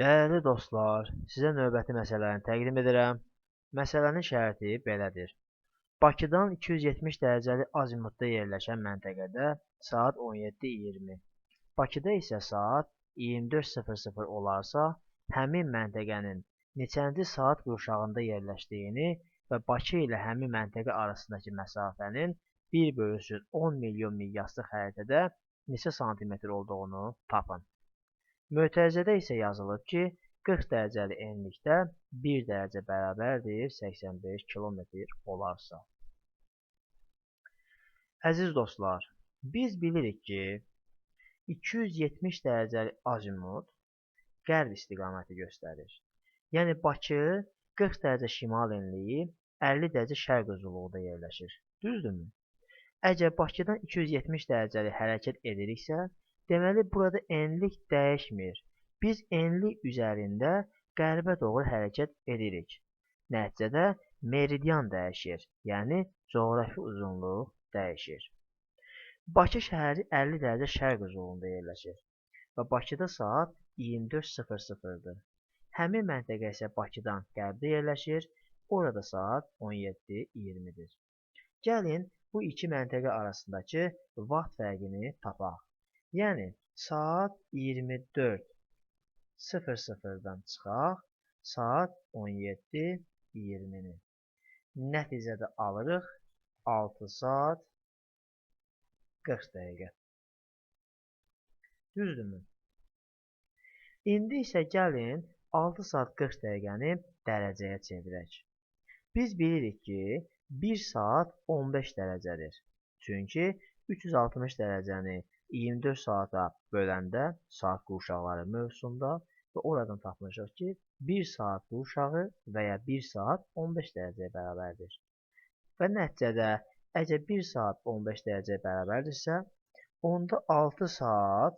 Dəyərli dostlar, sizə növbəti məsələni təqdim edirəm. Məsələnin şərti belədir. Bakıdan 270 dərəcəli azimutda yerləşən məntəqədə saat 17:20, Bakıda isə saat 24:00 olarsa, həmin məntəqənin neçənci saat qurşağında yerləşdiyini və Bakı ilə həmin məntəqə arasındakı məsafənin 1/10 milyon miqyaslı xəritədə neçə santimetr olduğunu tapın. Mötərizədə isə yazılıb ki, 40 dərəcəli enlikdə 1 dərəcə bərabərdir 85 kilometr olarsa. Əziz dostlar, biz bilirik ki, 270 dərəcəli azimut qərb istiqaməti göstərir. Yəni Bakı 40 dərəcə şimal enliyi 50 dərəcə şərq uzunluğunda yerləşir. Düzdürmü? Əgər Bakıdan 270 dərəcəli hərəkət ediriksə, deməli, burada enlik dəyişmir. Biz enlik üzərində qərbə doğru hərəkət edirik. Nəticədə meridian dəyişir, yəni coğrafi uzunluq dəyişir. Bakı şəhəri 50 dərəcə şərq uzunluğunda yerləşir və Bakıda saat 24:00-dır. Həmin məntəqə isə Bakıdan qərbdə yerləşir, orada saat 17:20-dir. Gəlin, bu iki məntəqə arasındakı vaxt fərqini tapaq. Yəni, saat 24:00-dan çıxaq, saat 17:20-ni. Nəticədə alırıq 6 saat 40 dəqiqə. Düzdürmü? İndi isə gəlin 6 saat 40 dəqiqəni dərəcəyə çevirək. Biz bilirik ki, 1 saat 15 dərəcədir. Çünki 360 dərəcəni 24 saata böləndə saat qurşaqları mövzusunda və oradan tapmışıq ki, 1 saat qurşağı və ya 1 saat 15 dərəcəyə bərabərdir. Və nəticədə, əgər 1 saat 15 dərəcəyə bərabərdirsə, onda 6 saat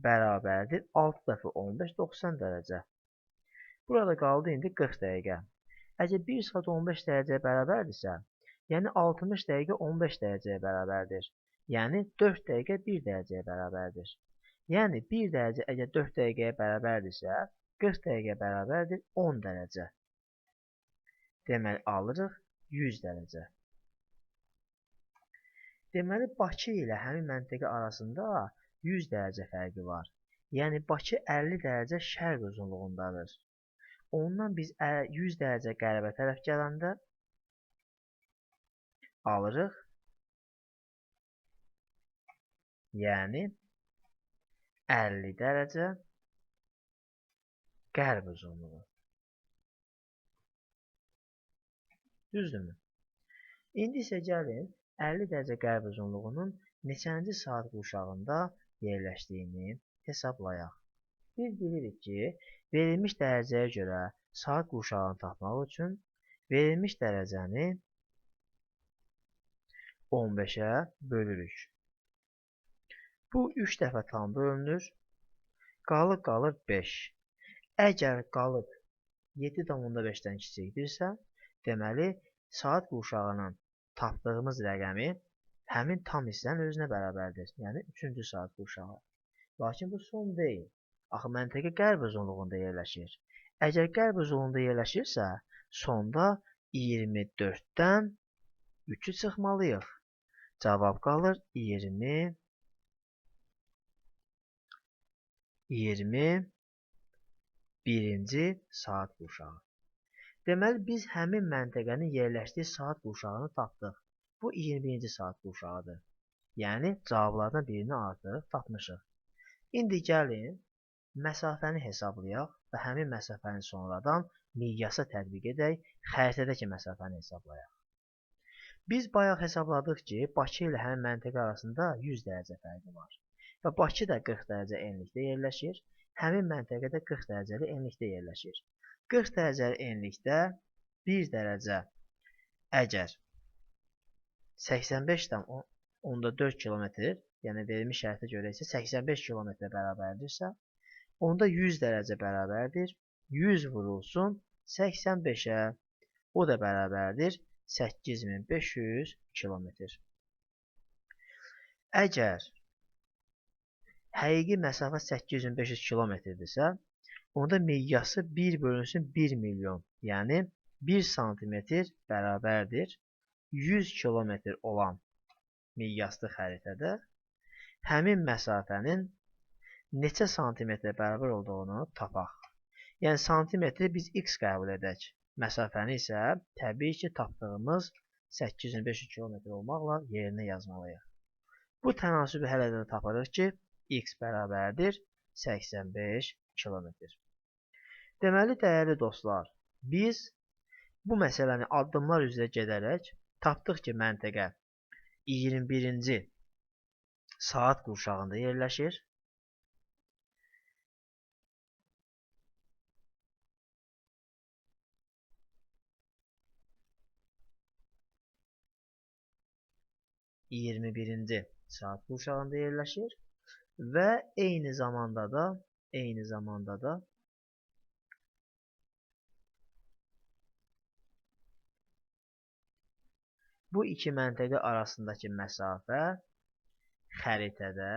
bərabərdir 6 dəfə 15, 90 dərəcə. Burada qaldı indi 40 dəqiqə. Əgər 1 saat 15 dərəcəyə bərabərdirsə, yəni 60 dəqiqə 15 dərəcəyə bərabərdir. Yəni 4 dəqiqə 1 dərəcəyə bərabərdir. Yəni 1 dərəcə əgər 4 dəqiqəyə bərabərdirsə, 40 dəqiqə bərabərdir 10 dərəcə. Deməli, alırıq 100 dərəcə. Deməli, Bakı ilə həmin məntəqə arasında 100 dərəcə fərqi var. Yəni, Bakı 50 dərəcə şərq uzunluğundadır. Ondan biz 100 dərəcə qərbə tərəf gələndə alırıq. Yəni 50 dərəcə qərb uzunluğu. Düzdürmü? İndi isə gəlin 50 dərəcə qərb uzunluğunun neçənci saat qurşağında yerləşdiyini hesablayaq. Biz bilirik ki, verilmiş dərəcəyə görə saat qurşağını tapmaq üçün verilmiş dərəcəni 15-ə bölürük. Bu 3 dəfə tam bölünür, qalır 5. Əgər qalıb 7,5-dən kiçikdirsə, deməli, saat qurşağının tapdığımız rəqəmi həmin tam hissənin özünə bərabərdir. Yəni, 3-cü saat qurşağı. Lakin bu son deyil. Axı, məntəqə qərb uzunluğunda yerləşir. Əgər qərb uzunluğunda yerləşirsə, sonda 24-dən 3-ü çıxmalıyıq. Cavab qalır 21-ci saat qurşağı. Deməli, biz həmin məntəqənin yerləşdiyi saat qurşağını tapdıq. Bu 21-ci saat qurşağıdır. Yəni, cavablardan birini artıq tapmışıq. İndi gəlin, məsafəni hesablayaq və həmin məsafəni sonradan miqyasa tətbiq edək, xəritədəki məsafəni hesablayaq. Biz bayaq hesabladıq ki, Bakı ilə həmin məntəqə arasında 100 dərəcə fərqi var. Və Bakı da 40 dərəcə enlikdə yerləşir, həmin məntəqə də 40 dərəcəli enlikdə yerləşir. 40 dərəcəli enlikdə 1 dərəcə əgər 85,4 kilometr, yəni verilmiş şərtə görə isə 85 kilometrə bərabərdirsə, onda 100 dərəcə bərabərdir, 100 vurulsun 85-ə, o da bərabərdir 8500 kilometr. Əgər həqiqi məsafə 8500 kilometrdirsə, onda miqyası 1 bölünsün 1 milyon. Yəni 1 santimetr bərabərdir 100 kilometr olan miqyaslı xəritədə həmin məsafənin neçə santimetrə bərabər olduğunu tapaq. Yəni santimetri biz x qəbul edək. Məsafəni isə təbii ki, tapdığımız 8500 kilometr olmaqla yerinə yazmalıyıq. Bu tənasibi həll edəndə tapırıq ki, x bərabərdir 85 kilometr. Deməli, dəyərli dostlar, biz bu məsələni addımlar üzrə gedərək tapdıq ki, məntəqə 21-ci saat qurşağında yerləşir. Saat qurşağında yerləşir və eyni zamanda da bu iki məntəqə arasındakı məsafə xəritədə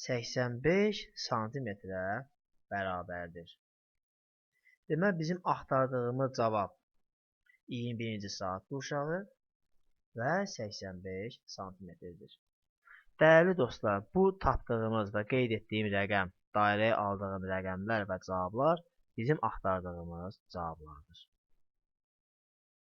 85 santimetrə bərabərdir. Demək, bizim axtardığımız cavab 21-ci saat qurşağı və 85 santimetrdir. Dəyərli dostlar, bu tapdığımız və qeyd etdiyim rəqəm, dairəyə aldığım rəqəmlər və cavablar bizim axtardığımız cavablardır.